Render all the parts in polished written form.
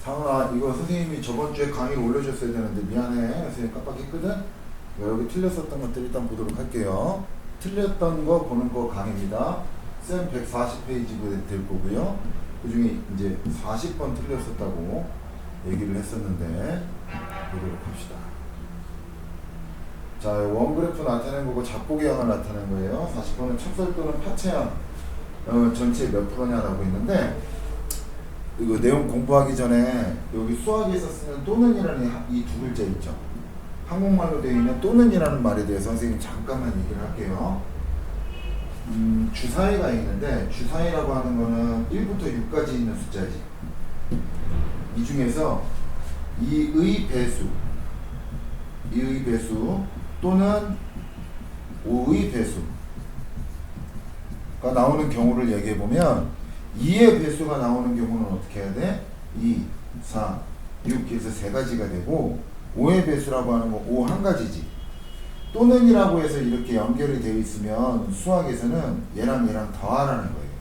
상훈아, 이거 선생님이 저번 주에 강의를 올려줬어야 되는데 미안해. 선생님 깜빡했거든? 여기 틀렸었던 것들 일단 보도록 할게요. 틀렸던 거 보는 거 강의입니다. 쌤 140페이지 될 거고요. 그 중에 이제 40번 틀렸었다고 얘기를 했었는데 보도록 합시다. 자, 원그래프 나타낸 거고 잡고계양을 나타낸 거예요. 40번은 찹쌀 또는 파채양 전체 몇 프로냐라고 했는데, 이거 내용 공부하기 전에 여기 수학에서 쓰는 또는이라는 이 두 글자 있죠. 한국말로 되어 있는 또는이라는 말에 대해서 선생님 잠깐만 얘기를 할게요. 주사위가 있는데, 주사위라고 하는 거는 1부터 6까지 있는 숫자지. 이 중에서 이의 배수 또는 5의 배수가 나오는 경우를 얘기해 보면, 2의 배수가 나오는 경우는 어떻게 해야 돼? 2, 4, 6 해서 세 가지가 되고, 5의 배수라고 하는 거 5 한 가지지. 또는이라고 해서 이렇게 연결이 되어 있으면 수학에서는 얘랑 더하라는 거예요.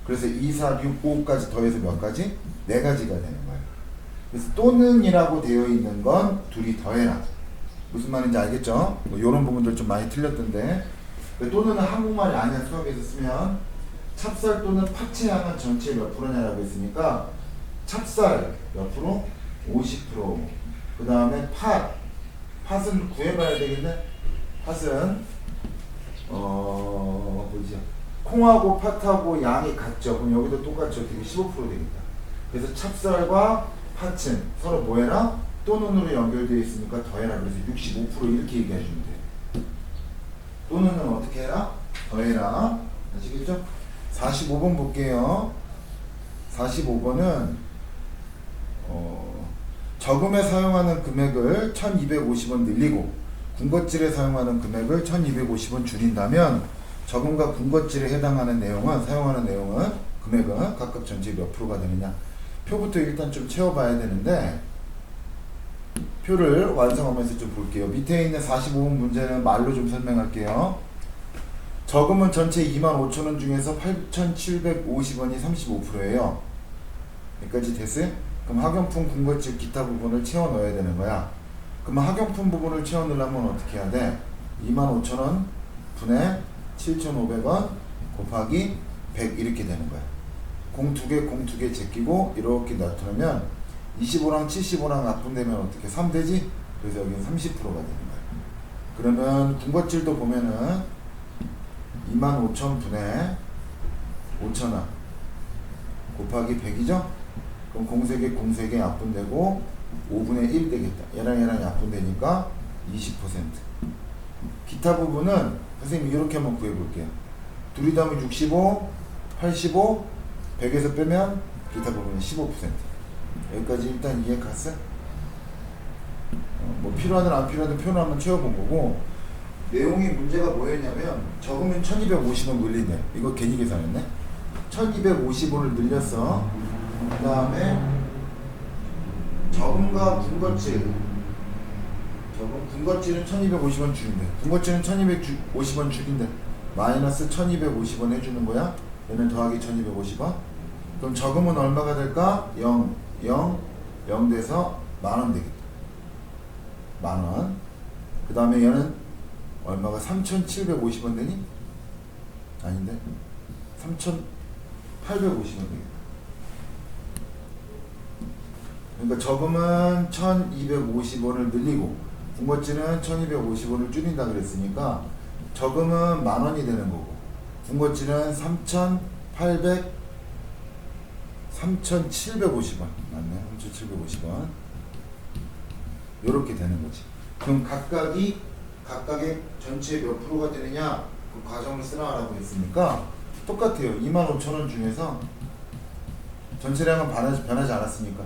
그래서 2, 4, 6, 5까지 더해서 몇 가지? 네 가지가 되는 거예요. 그래서 또는이라고 되어 있는 건 둘이 더해라. 무슨 말인지 알겠죠? 뭐 이런 부분들 좀 많이 틀렸던데, 또는은 한국말이 아니야. 수학에서 쓰면 찹쌀 또는 파채양은 전체 몇 프로냐라고 했으니까, 찹쌀 몇 프로? 50%. 그 다음에 팥은 구해봐야 되겠네. 팥은 뭐지? 콩하고 팥하고 양이 같죠. 그럼 여기도 똑같죠. 되게 15% 되겠다. 그래서 찹쌀과 팥은 서로 뭐해라? 또는으로 연결되어 있으니까 더해라. 그래서 65% 이렇게 얘기해 주면 돼. 또는은 어떻게 해라? 더해라. 아시겠죠? 45번 볼게요. 45번은 저금에 사용하는 금액을 1250원 늘리고 군것질에 사용하는 금액을 1250원 줄인다면, 저금과 군것질에 해당하는 내용은, 사용하는 내용은, 금액은 각각 전체 몇 프로가 되느냐. 표부터 일단 좀 채워봐야 되는데, 표를 완성하면서 좀 볼게요. 밑에 있는 45번 문제는 말로 좀 설명할게요. 저금은 전체 25,000원 중에서 8,750원이 35%예요. 여기까지 됐어요? 그럼 학용품, 군것질, 기타 부분을 채워 넣어야 되는 거야. 그럼 학용품 부분을 채워 넣으려면 어떻게 해야 돼? 25,000원 분의 7,500원 곱하기 100 이렇게 되는 거야. 공 두 개 제끼고 이렇게 나타내면 25랑 75랑 납분되면 어떻게 3 되지? 그래서 여기는 30%가 되는 거야. 그러면 군것질도 보면은 25,000 분의 5,000원 곱하기 100이죠? 그럼 공세개 약분되고 5분의 1 되겠다. 얘랑 약분되니까 20%. 기타 부분은 선생님이 이렇게 한번 구해볼게요. 둘이 더하면 65, 85, 100에서 빼면 기타 부분은 15%. 여기까지 일단 이해 갔어? 뭐 필요하든 안 필요하든 표를 한번 채워본 거고, 내용이 문제가 뭐였냐면, 적으면 1250원 늘리네. 이거 괜히 계산했네. 1250원을 늘렸어. 그 다음에 저금과 군것질, 군것질은 1250원 줄인대. 군것질은 1250원 줄인대. 마이너스 1250원 해주는 거야. 얘는 더하기 1250원. 그럼 저금은 얼마가 될까? 0 돼서 만원 되겠다. 만원. 그 다음에 얘는 얼마가 3,750원 되니? 아닌데? 3,850원 되겠다. 그러니까 저금은 1,250원을 늘리고 군것질은 1,250원을 줄인다 그랬으니까, 저금은 만원이 되는 거고 군것질은 3,750원 맞네. 3,750원 요렇게 되는 거지. 그럼 각각의 전체 몇 프로가 되느냐, 그 과정을 쓰라고 했으니까 똑같아요. 25,000원 중에서 전체량은 변하지 않았으니까,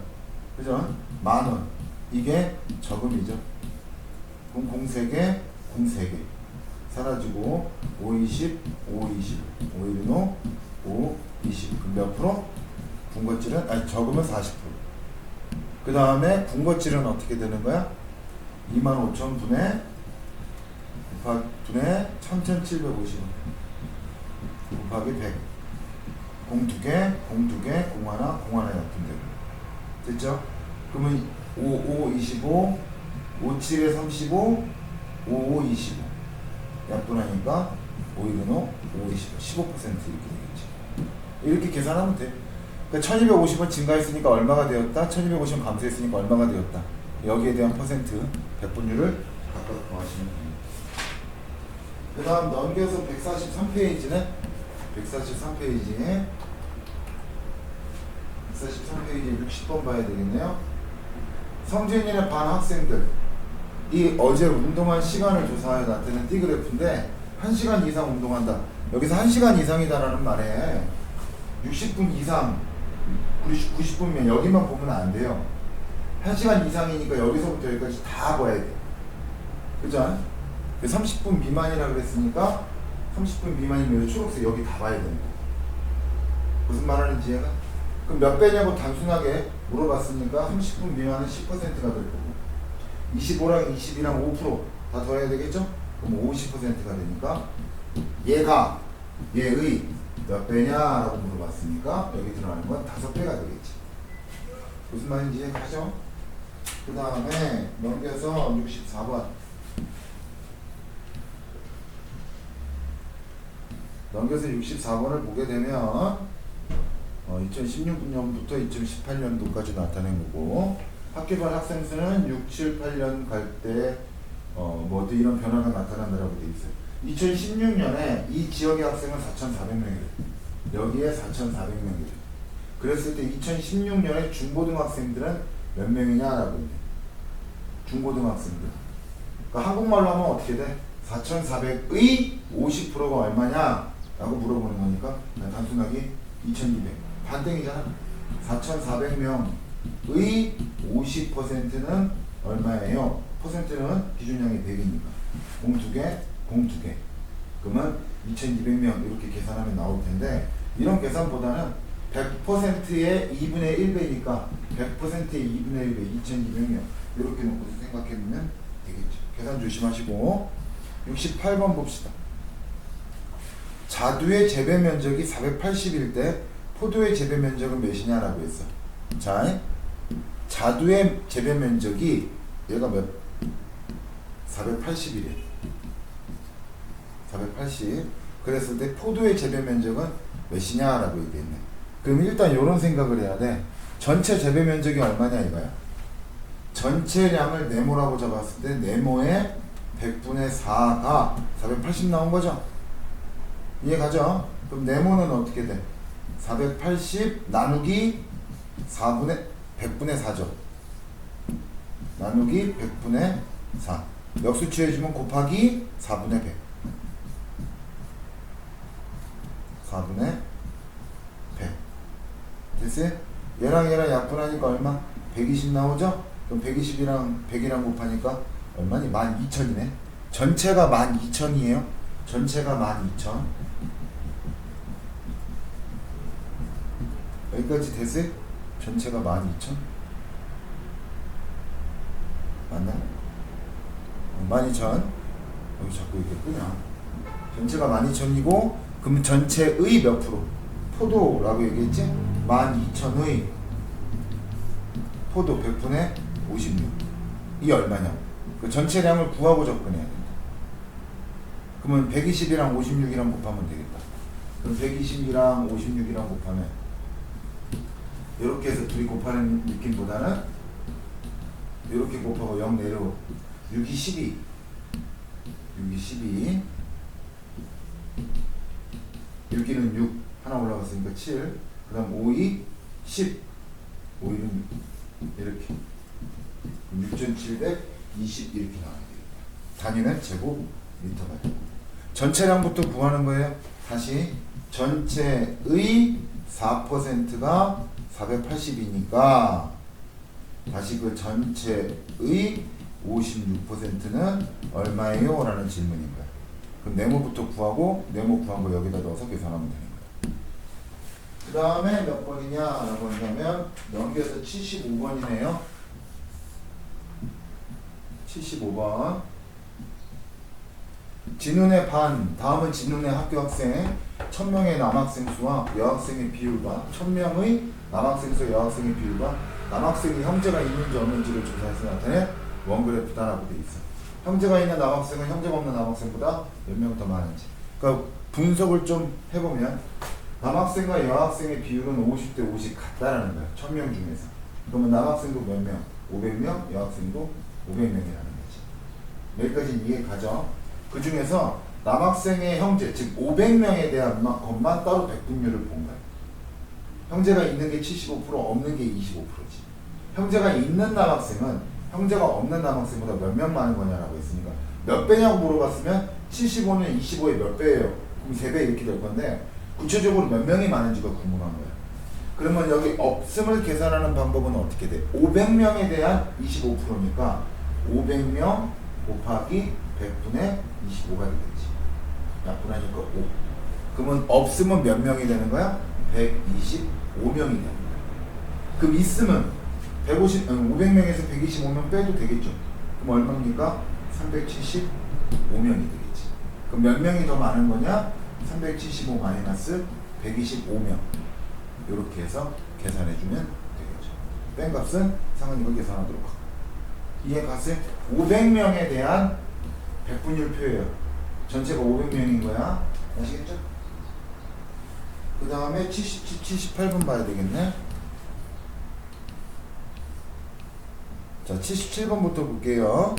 그죠? 만원 이게 저금이죠. 그럼 공 3개 사라지고 5, 20, 5, 20, 5, 1, 5, 20. 그럼 몇 프로? 군것질은, 저금은 40%. 그 다음에 군것질은 어떻게 되는 거야? 25,000 분의 1,750원 곱하기 100. 공 2개, 공 하나 약분되고. 됐죠? 그러면 5, 25, 5, 7에 35, 5, 5, 25 약분하니까 5, 1은 5, 5, 25 15% 이렇게 되겠지. 이렇게 계산하면 돼. 그러니까 1250원 증가했으니까 얼마가 되었다? 1250원 감소했으니까 얼마가 되었다? 여기에 대한 퍼센트 백분율을 각각 구하시면 됩니다. 그 다음 넘겨서 143페이지는 143페이지에 60번 봐야 되겠네요. 성진이네 반 학생들 이 어제 운동한 시간을 조사하여 나타낸 T그래프인데 1시간 이상 운동한다. 여기서 1시간 이상이다라는 말에 60분 이상 90분면 여기만 보면 안 돼요. 1시간 이상이니까 여기서부터 여기까지 다 봐야 돼. 그죠? 30분 미만이라 그랬으니까 30분 미만이면 초록색 여기 다 봐야 된다. 무슨 말하는지 얘가? 그럼 몇 배냐고 단순하게 물어봤으니까 30분 미만은 10%가 될 거고 25랑 20이랑 5%다 더해야 되겠죠? 그럼 50%가 되니까 얘의 몇 배냐라고 물어봤으니까 여기 들어가는 건 5배가 되겠지. 무슨 말인지 이해가죠? 그 다음에 넘겨서 64번 넘겨서 64번을 보게 되면 2016년부터 2018년도까지 나타낸 거고 학교별 학생 수는 6, 7, 8년 갈 때 모두 이런 변화가 나타난다라고 되어 있어요. 2016년에 이 지역의 학생은 4,400명이래요. 여기에 4,400명이래요. 그랬을 때 2016년에 중고등학생들은 몇 명이냐라고 있네. 중고등학생들. 그러니까 한국말로 하면 어떻게 돼? 4,400의 50%가 얼마냐? 라고 물어보는 거니까 단순하게 2,200. 반땡이잖아. 4,400명의 50%는 얼마예요? 퍼센트는 기준량이 100이니까. 공 2개, 공 2개. 그러면 2,200명 이렇게 계산하면 나올 텐데 이런 계산보다는 100%의 2분의 1배니까 100%의 2분의 1배 2,200명 이렇게 놓고 생각해보면 되겠죠. 계산 조심하시고 68번 봅시다. 자두의 재배 면적이 480일 때 포도의 재배 면적은 몇이냐라고 했어. 자, 자두의 재배 면적이 얘가 몇? 480이래. 480. 그랬을 때 포도의 재배 면적은 몇이냐라고 얘기했네. 그럼 일단 이런 생각을 해야 돼. 전체 재배 면적이 얼마냐 이거야. 전체량을 네모라고 잡았을 때 네모의 100분의 4가 480 나온 거죠. 이해가죠? 그럼 네모는 어떻게 돼? 480 나누기 100분의 4죠. 나누기 100분의 4. 역수 취해주면 곱하기 4분의 100. 4분의 100. 됐어요? 얘랑 약분하니까 얼마? 120 나오죠? 그럼 120이랑 100이랑 곱하니까 얼마니? 12,000이네. 전체가 12,000이에요. 전체가 12,000. 여기까지 됐어요? 전체가 12,000? 맞나? 12,000. 여기 자꾸 이렇게 끄냐. 전체가 12,000이고 그럼 전체의 몇 프로? 포도라고 얘기했지? 12,000의 포도 100분의 56. 이 얼마냐? 그 전체량을 구하고 접근해야 된다. 그러면 120이랑 56이랑 곱하면 되겠다. 그럼 120이랑 56이랑 곱하면 이렇게 해서 둘이 곱하는 느낌보다는 이렇게 곱하고 0 내려 6이 12 6이 12 6이는 6 하나 올라갔으니까 7 그 다음 5이 10 5일은 이렇게 6,720 이렇게 나와야 되겠다. 단위는 제곱미터가 되고 전체량부터 구하는 거예요. 다시 전체의 4%가 480이니까 다시 그 전체의 56%는 얼마예요? 라는 질문인 거야. 그럼 네모부터 구하고 네모 구한 거 여기다 넣어서 계산하면 되는 거야. 그 다음에 몇 번이냐 라고 한다면 넘겨서 75번이네요. 75번 진훈의 반, 다음은 진훈의 학교 학생 1000명의 남학생 수와 여학생의 비율과 1000명의 남학생 수 여학생의 비율과 남학생이 형제가 있는지 없는지를 조사해서 나타낸 원그래프다라고 돼 있어. 형제가 있는 남학생은 형제가 없는 남학생보다 몇 명 더 많은지. 그러니까 분석을 좀 해보면 남학생과 여학생의 비율은 50대 50 같다라는 거야. 1000명 중에서. 그러면 남학생도 몇 명? 500명, 여학생도 500명이라는 거지. 여기까지 이해 가죠? 그 중에서 남학생의 형제, 즉 500명에 대한 것만 따로 백분율을 본 거야. 형제가 있는 게 75%, 없는 게 25%지. 형제가 있는 남학생은 형제가 없는 남학생보다 몇 명 많은 거냐라고 했으니까 몇 배냐고 물어봤으면 75는 25의 몇 배예요? 그럼 3배 이렇게 될 건데 구체적으로 몇 명이 많은지가 궁금한 거야. 그러면 여기 없음을 계산하는 방법은 어떻게 돼? 500명에 대한 25%니까 500명 곱하기 100분의 25가 되겠지. 약분하니까 5. 그러면 없음은 몇 명이 되는 거야? 125명이 되는 거야. 그럼 있음은 500명에서 125명 빼도 되겠죠. 그럼 얼마입니까? 375명이 되겠지. 그럼 몇 명이 더 많은 거냐? 375 마이너스 125명. 이렇게 해서 계산해주면 되겠죠. 뺀 값은 상은 이거 계산하도록 하고. 이해 갔어요? 500명에 대한 백분율 표예요. 전체가 500명인 거야. 아시겠죠? 그 다음에 78번 봐야 되겠네. 자, 77번부터 볼게요.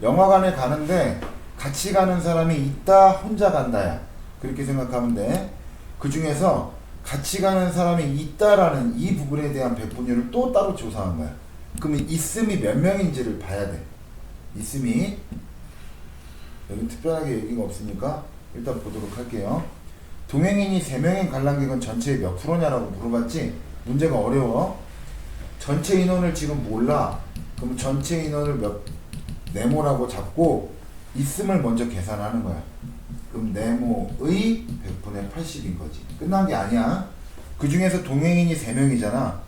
영화관에 가는데 같이 가는 사람이 있다, 혼자 간다야. 그렇게 생각하면 돼. 그 중에서 같이 가는 사람이 있다라는 이 부분에 대한 백분율을 또 따로 조사한 거야. 그러면 있음이 몇 명인지를 봐야 돼. 있음이 여기 특별하게 얘기가 없으니까 일단 보도록 할게요. 동행인이 3명인 관람객은 전체의 몇 프로냐라고 물어봤지. 문제가 어려워. 전체 인원을 지금 몰라. 그럼 전체 인원을 네모라고 잡고 있음을 먼저 계산하는 거야. 그럼 네모의 100분의 80인 거지. 끝난 게 아니야. 그 중에서 동행인이 3명이잖아.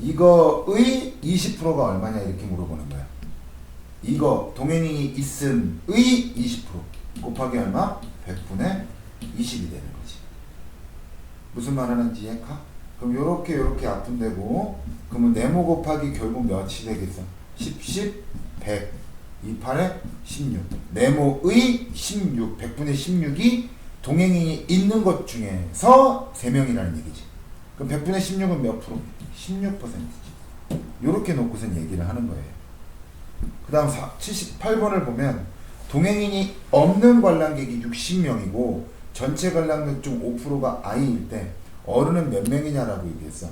이거의 20%가 얼마냐 이렇게 물어보는 거야. 이거 동행인이 있음의 20% 곱하기 얼마? 100분의 20이 되는 거지. 무슨 말 하는지 이해가? 그럼 요렇게 약분되고, 그러면 네모 곱하기 결국 몇이 되겠어? 10, 100 28에 16. 네모의 16, 100분의 16이 동행인이 있는 것 중에서 3명이라는 얘기지. 그럼 100분의 16은 몇 프로? 16%지. 요렇게 놓고선 얘기를 하는 거예요. 그 다음 78번을 보면 동행인이 없는 관람객이 60명이고 전체 관람객 중 5%가 아이일 때 어른은 몇 명이냐라고 얘기했어.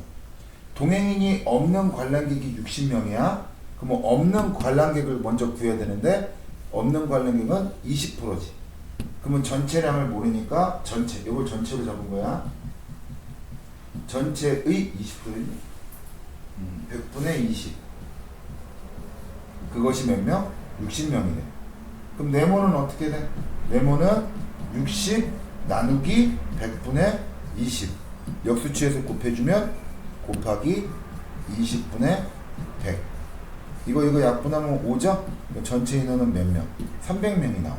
동행인이 없는 관람객이 60명이야. 그럼 없는 관람객을 먼저 구해야 되는데 없는 관람객은 20%지. 그러면 전체량을 모르니까 이걸 전체로 잡은 거야. 전체의 20%니 100분의 20. 그것이 몇 명? 60명이네. 그럼 네모는 어떻게 돼? 네모는 60 나누기 100분의 20. 역수치에서 곱해주면 곱하기 20분의 100. 이거 약분하면 5죠? 전체 인원은 몇 명? 300명이 나옵니다.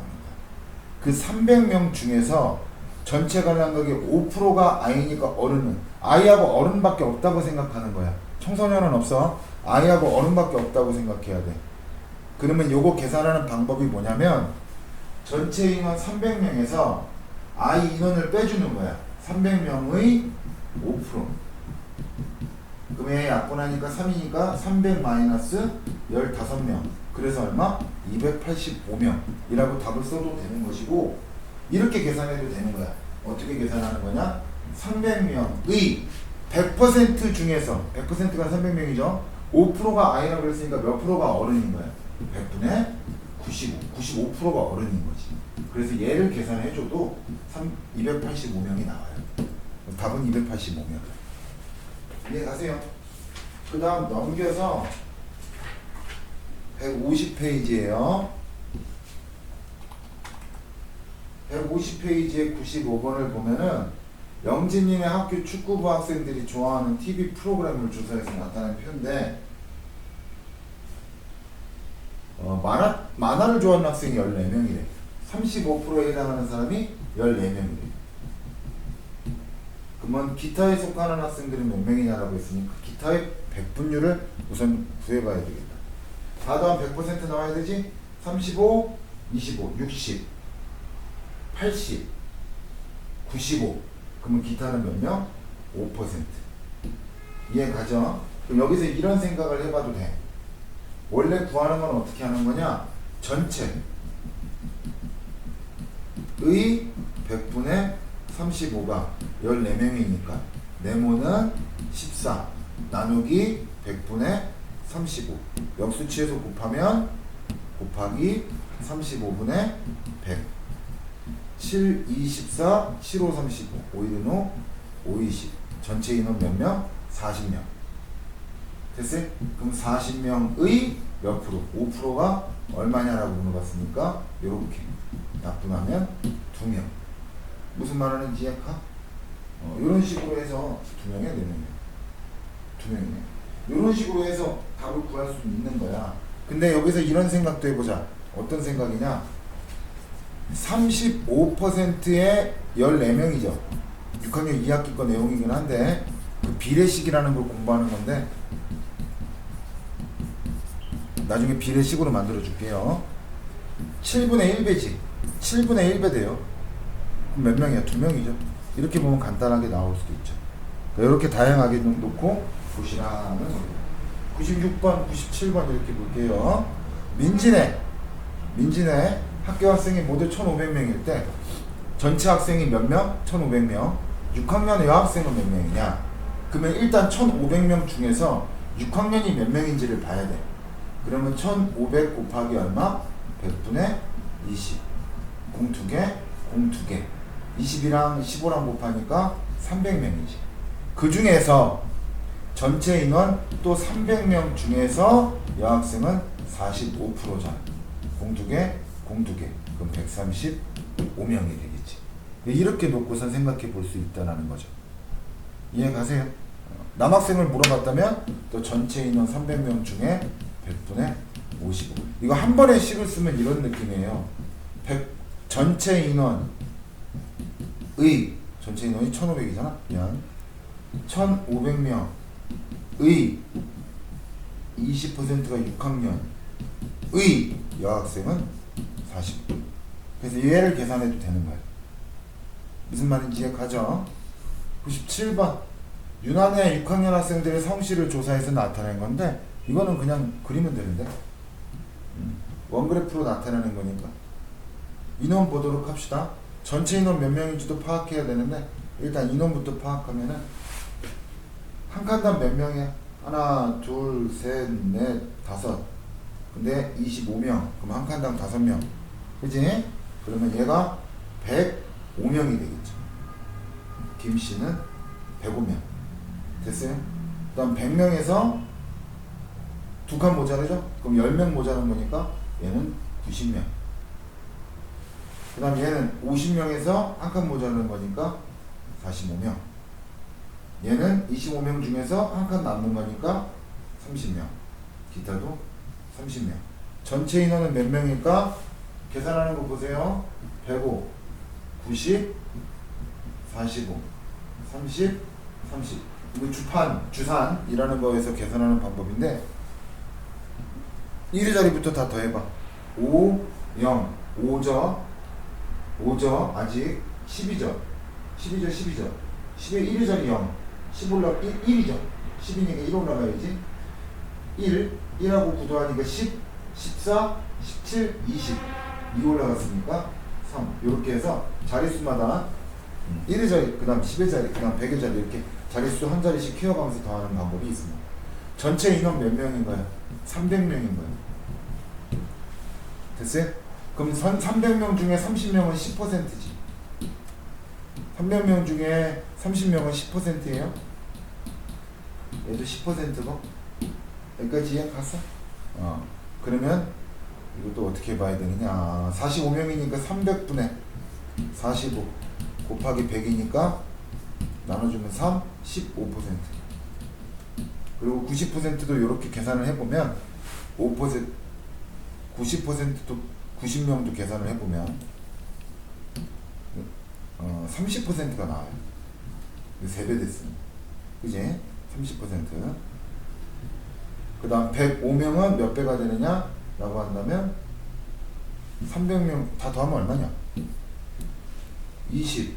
그 300명 중에서 전체 관람객의 5%가 아이니까 어른은 아이하고 어른밖에 없다고 생각하는 거야. 청소년은 없어. 아이하고 어른밖에 없다고 생각해야 돼. 그러면 요거 계산하는 방법이 뭐냐면 전체 인원 300명에서 아이 인원을 빼주는 거야. 300명의 5%. 그럼 얘 약분하니까 3이니까 300 마이너스 15명. 그래서 얼마? 285명이라고 답을 써도 되는 것이고, 이렇게 계산해도 되는 거야. 어떻게 계산하는 거냐? 300명의 100% 중에서 100%가 300명이죠. 5%가 아이라고 그랬으니까 몇 프로가 어른인 거야? 100분의 95%가 어른인 거지. 그래서 얘를 계산해줘도 285명이 나와요. 답은 285명. 이해가세요? 그 다음 넘겨서 150페이지에요. 150페이지에 95번을 보면은 영진님의 학교 축구부 학생들이 좋아하는 TV 프로그램을 조사해서 나타낸 표인데, 만화를 좋아하는 학생이 14명이래. 35%에 해당하는 사람이 14명이래. 그러면 기타에 속하는 학생들은 몇 명이냐라고 했으니까 기타에 100분율을 우선 구해봐야 되겠다. 4 더한 100% 나와야 되지? 35, 25, 60, 80, 95. 그러면 기타는 몇 명? 5%. 이해 가죠? 그럼 여기서 이런 생각을 해봐도 돼. 원래 구하는 건 어떻게 하는 거냐? 전체의 100분의 35가 14명이니까 네모는 14 나누기 100분의 35 역수치에서 곱하면 곱하기 35분의 100 7, 24, 7, 5, 35 5, 1, 5, 5, 20 전체 인원 몇 명? 40명 됐어요? 그럼 40명의 몇 프로? 5%가 얼마냐라고 물어봤으니까 요렇게 나쁘면 2명 무슨 말 하는지 이해가? 이런 식으로 해서 2명에 4명이네 2명이네 이런 식으로 해서 답을 구할 수 있는 거야. 근데 여기서 이런 생각도 해보자. 어떤 생각이냐? 35%의 14명이죠 6학년 2학기 거 내용이긴 한데 그 비례식이라는 걸 공부하는 건데 나중에 비례식으로 만들어 줄게요. 7분의 1배지 7분의 1배 돼요. 그럼 몇 명이야? 2명이죠. 이렇게 보면 간단하게 나올 수도 있죠. 이렇게 다양하게 놓고 보시라는 거예요. 96번, 97번 이렇게 볼게요. 민진의 학교 학생이 모두 1,500명일 때 전체 학생이 몇 명? 1,500명. 6학년 여학생은 몇 명이냐? 그러면 일단 1,500명 중에서 6학년이 몇 명인지를 봐야 돼. 그러면 1,500 곱하기 얼마? 100분의 20. 공 2개, 공 2개. 20이랑 15랑 곱하니까 300명이지. 그 중에서 전체 인원 또 300명 중에서 여학생은 45%잖아. 공 2개, 공 2개. 그럼 135명이 되겠지. 이렇게 놓고선 생각해 볼 수 있다는 거죠. 이해 가세요? 남학생을 물어봤다면 또 전체 인원 300명 중에 100분의 55. 이거 한 번에 식을 쓰면 이런 느낌이에요. 전체 인원이 1500이잖아. 미안. 1500명의 20%가 6학년의 여학생은 40. 그래서 얘를 계산해도 되는 거예요. 무슨 말인지 이해가죠? 97번. 유난의 6학년 학생들의 성실을 조사해서 나타낸 건데 이거는 그냥 그리면 되는데 원그래프로 나타내는 거니까 인원 보도록 합시다. 전체 인원 몇 명인지도 파악해야 되는데 일단 인원부터 파악하면은 한 칸당 몇 명이야? 하나, 둘, 셋, 넷, 다섯. 근데 25명. 그럼 한 칸당 5명. 그지? 그러면 얘가 105명이 되겠죠. 김씨는 105명. 됐어요? 그 다음 100명에서 2칸 모자르죠? 그럼 10명 모자란 거니까 얘는 90명. 그 다음 얘는 50명에서 한 칸 모자르는 거니까 45명. 얘는 25명 중에서 한 칸 남는 거니까 30명. 기타도 30명. 전체 인원은 몇 명일까? 계산하는 거 보세요. 105, 90, 45, 30, 30. 이거 주산이라는 거에서 계산하는 방법인데 1의 자리부터 다 더해봐. 5, 0, 5죠. 아직 12죠. 10의 1의 자리 0. 10 올라가 1이죠. 10이니까 1 올라가야지. 1하고 9 더하니까 10, 14, 17, 20. 2 올라갔으니까 3. 이렇게 해서 자릿수마다 1의 자리, 그 다음 10의 자리, 그 다음 100의 자리 이렇게 자릿수 한 자리씩 키워가면서 더하는 방법이 있습니다. 전체 인원 몇 명인가요? 300명인 거예요. 됐어요? 그럼 300명 중에 30명은 10%지. 300명 중에 30명은 10%예요. 얘도 10%고. 여기까지 이해 갔어? 그러면 이것도 어떻게 봐야 되느냐. 45명이니까 300분의 45 곱하기 100이니까 나눠주면 3, 15%. 그리고 90%도 이렇게 계산을 해보면 5%, 90%도 90명도 계산을 해보면 30%가 나와요. 3배 됐습니다. 그지? 30%. 그 다음 105명은 몇 배가 되느냐 라고 한다면 300명 다 더하면 얼마냐? 20,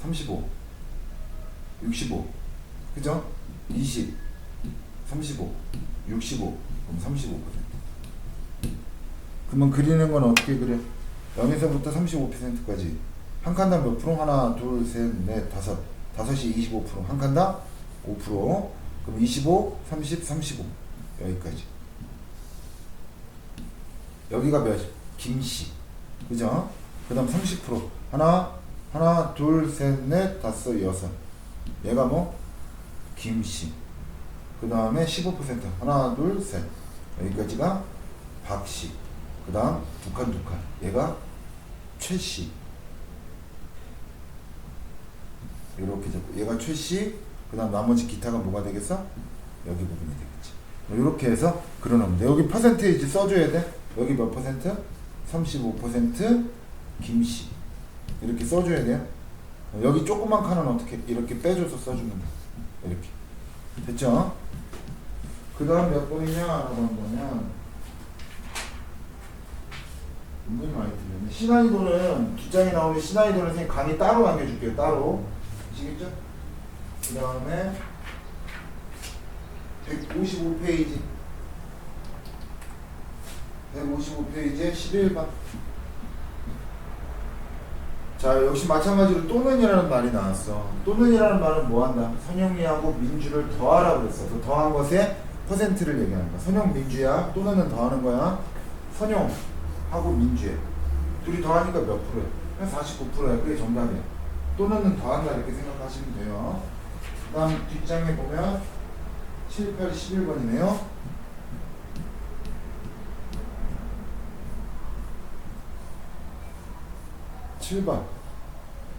35, 65, 그죠? 20, 35, 65, 그럼 35%. 그러면 그리는 건 어떻게 그려? 0에서부터 35%까지 한 칸당 몇 프로? 하나, 둘, 셋, 넷, 다섯. 다섯이 25%. 한 칸당 5%. 그럼 25, 30, 35. 여기까지. 여기가 몇? 김씨. 그죠? 그 다음 30%. 하나, 둘, 셋, 넷, 다섯, 여섯. 얘가 뭐? 김씨. 그 다음에 15%. 하나, 둘, 셋. 여기까지가 박씨. 그 다음 두 칸. 얘가 최씨. 이렇게 잡고 얘가 최씨. 그 다음 나머지 기타가 뭐가 되겠어? 여기 부분이 되겠지. 이렇게 해서 그려놓으면 돼. 여기 퍼센테이지 써줘야 돼. 여기 몇 퍼센트? 35% 김씨. 이렇게 써줘야 돼요. 여기 조그만 칸은 어떻게 이렇게 빼줘서 써주면 돼. 이렇게 됐죠? 그 다음 몇 번이냐 라고 한다면 은근히 많이 틀렸네. 시나리도는 두 장이 나오면 시나리도는 선생님 강의 따로 남겨줄게요. 따로. 아시겠죠? 그 다음에 155페이지 155페이지에 11번. 자, 역시 마찬가지로 또는이라는 말이 나왔어. 또는이라는 말은 뭐한다? 선영이하고 민주를 더하라고 그랬어. 그 더한 것에 퍼센트를 얘기하는 거야. 선영, 민주야. 또는은 더하는 거야. 선영하고 민주야. 둘이 더하니까 몇 프로야? 그냥 49%야. 그게 정답이야. 또는은 더한다 이렇게 생각하시면 돼요. 그 다음 뒷장에 보면 7, 8, 11번이네요.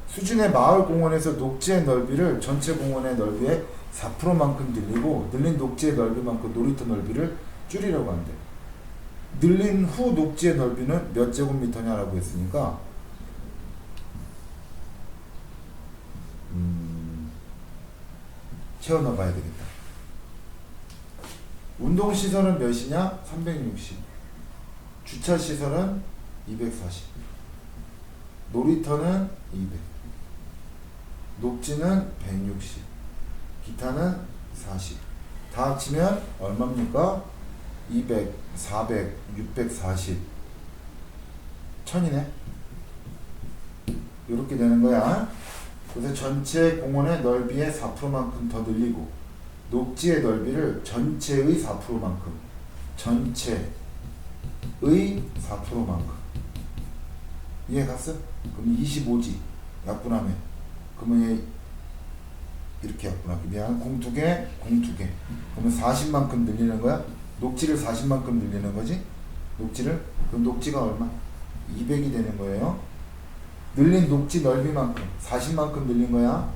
수준의 마을 공원에서 녹지의 넓이를 전체 공원의 넓이의 4%만큼 늘리고 늘린 녹지의 넓이만큼 놀이터 넓이를 줄이려고 한대. 늘린 후 녹지의 넓이는 몇 제곱미터냐라고 했으니까 채워 넣어봐야 되겠다. 운동시설은 몇이냐? 360. 주차시설은 240. 놀이터는 200. 녹지는 160. 기타는 40. 다 합치면 얼마입니까? 200, 400, 640. 1000이네. 이렇게 되는 거야. 그래서 전체 공원의 넓이의 4%만큼 더 늘리고 녹지의 넓이를 전체의 4%만큼 전체의 4%만큼 이해 갔어? 그럼 25지 약분하면 그러면 얘 이렇게 약분하기 미안 공 두 개 그러면 40만큼 늘리는 거야? 녹지를 40만큼 늘리는 거지? 녹지를 그럼 녹지가 얼마? 200이 되는 거예요. 늘린 녹지 넓이만큼 40만큼 늘린 거야.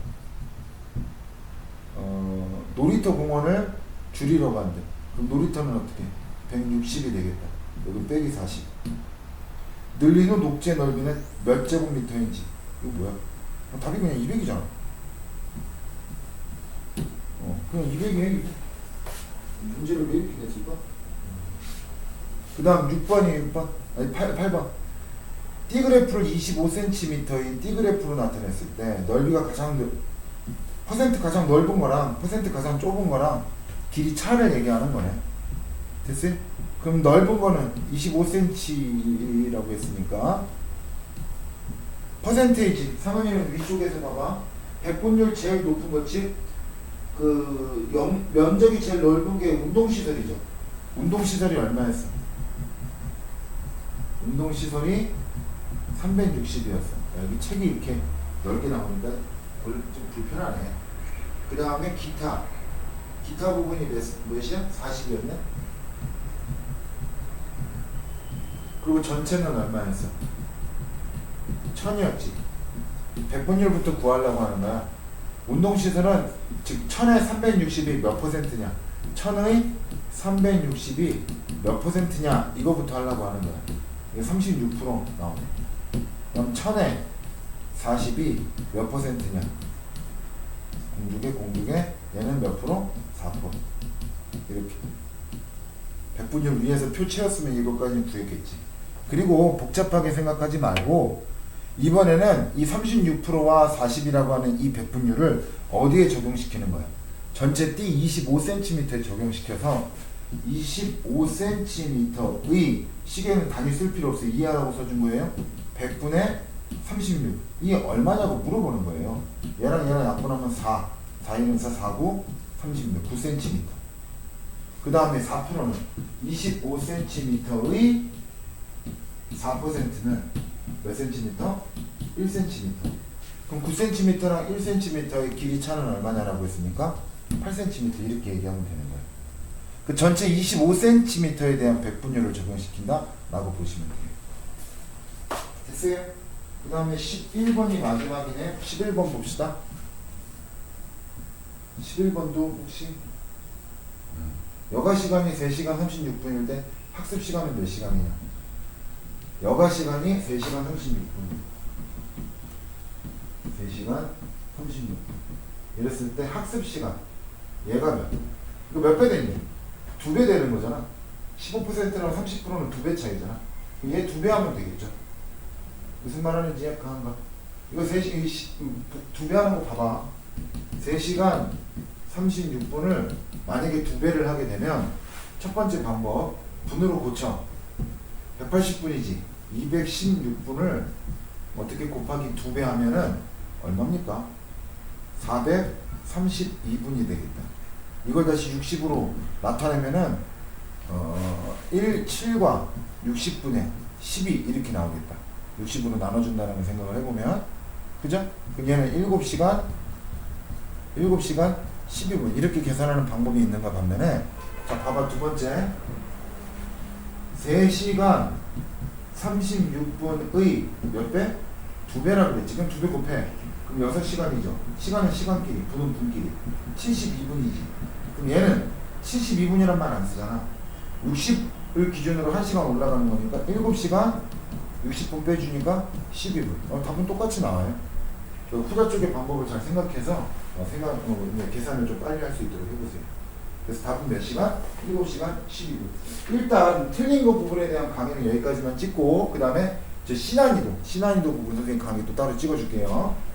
놀이터 공원을 줄이려고 한대. 그럼 놀이터는 어떻게? 160이 되겠다. 여기 빼기 40. 늘린 후 녹지의 넓이는 몇 제곱미터인지. 이거 뭐야? 답이 그냥 200이잖아. 그냥 200이 문제를 왜 이렇게 냈을까? 그 다음 6번이에요. 6번. 아니 8번. T그래프를 25cm인 T그래프로 나타냈을 때 넓이가 퍼센트 가장 넓은 거랑 퍼센트 가장 좁은 거랑 길이 차를 얘기하는 거네. 됐어요? 그럼 넓은 거는 25cm라고 했으니까 퍼센테이지 상은이는 위쪽에서 봐봐. 백분율 제일 높은 거지. 면적이 제일 넓은 게 운동시설이죠. 운동시설이 얼마였어? 운동시설이 360이었어. 여기 책이 이렇게 넓게 나오니까 좀 불편하네. 그 다음에 기타 부분이 몇이야? 40이었네. 그리고 전체는 얼마였어? 1000이었지. 백분율부터 구하려고 하는 거야. 운동시설은 즉 1000의 360이 몇 퍼센트냐? 1000의 360이 몇 퍼센트냐? 이거부터 하려고 하는 거야. 이게 36% 나오네. 그럼 1000에 40이 몇 퍼센트냐? 공주계 얘는 몇 프로? 4%. 이렇게 100분율 위에서 표 채웠으면 이것까지는 구했겠지. 그리고 복잡하게 생각하지 말고 이번에는 이 36%와 40이라고 하는 이 100분율을 어디에 적용시키는 거야? 전체 띠 25cm에 적용시켜서 25cm의 시계는 단위 쓸 필요 없어요. 이하라고 써준 거예요. 100분의 36. 이게 얼마냐고 물어보는 거예요. 얘랑 약분하면 4. 4, 1은 4, 4, 9, 36. 9cm. 그 다음에 4%는 25cm의 4%는 몇 cm? 1cm. 그럼 9cm랑 1cm의 길이 차는 얼마냐라고 했으니까 8cm 이렇게 얘기하면 되는 거예요. 그 전체 25cm에 대한 백분율을 적용시킨다 라고 보시면 돼요. 됐어요? 그 다음에 11번이 마지막이네요. 11번 봅시다. 11번도 혹시 여가 시간이 3시간 36분일 때 학습 시간은 몇 시간이냐? 여가 시간이 3시간 36분. 3시간 36분. 이랬을 때 학습 시간 얘가 몇? 이거 몇 배 되니? 2배 되는 거잖아. 15%랑 30%는 2배 차이잖아. 얘 2배 하면 되겠죠. 무슨 말하는지 약간가? 이거 2배 하는 거 봐봐. 3시간 36분을 만약에 2배를 하게 되면 첫 번째 방법 분으로 고쳐. 180분이지. 216분을 어떻게 곱하기 2배 하면은 얼마입니까? 432분이 되겠다. 이걸 다시 60으로 나타내면은 7과 60분의 12 이렇게 나오겠다. 60으로 나눠준다는 생각을 해보면 그죠? 그럼 얘는 7시간 12분 이렇게 계산하는 방법이 있는가 반면에 자 봐봐 두 번째 3시간 36분의 몇 배? 2배라고 그랬지. 그럼 2배 곱해. 그럼 6시간이죠. 시간은 시간끼리, 분은 분끼리. 72분이지. 그럼 얘는 72분이란 말 안 쓰잖아. 60을 기준으로 1시간 올라가는 거니까 7시간 60분 빼주니까 12분. 답은 똑같이 나와요. 후자 쪽의 방법을 잘 생각해서 계산을 좀 빨리 할 수 있도록 해보세요. 그래서 답은 몇 시간? 7시간 12분. 일단 틀린 거 부분에 대한 강의는 여기까지만 찍고 그 다음에 신난이도 부분 선생님 강의 또 따로 찍어줄게요.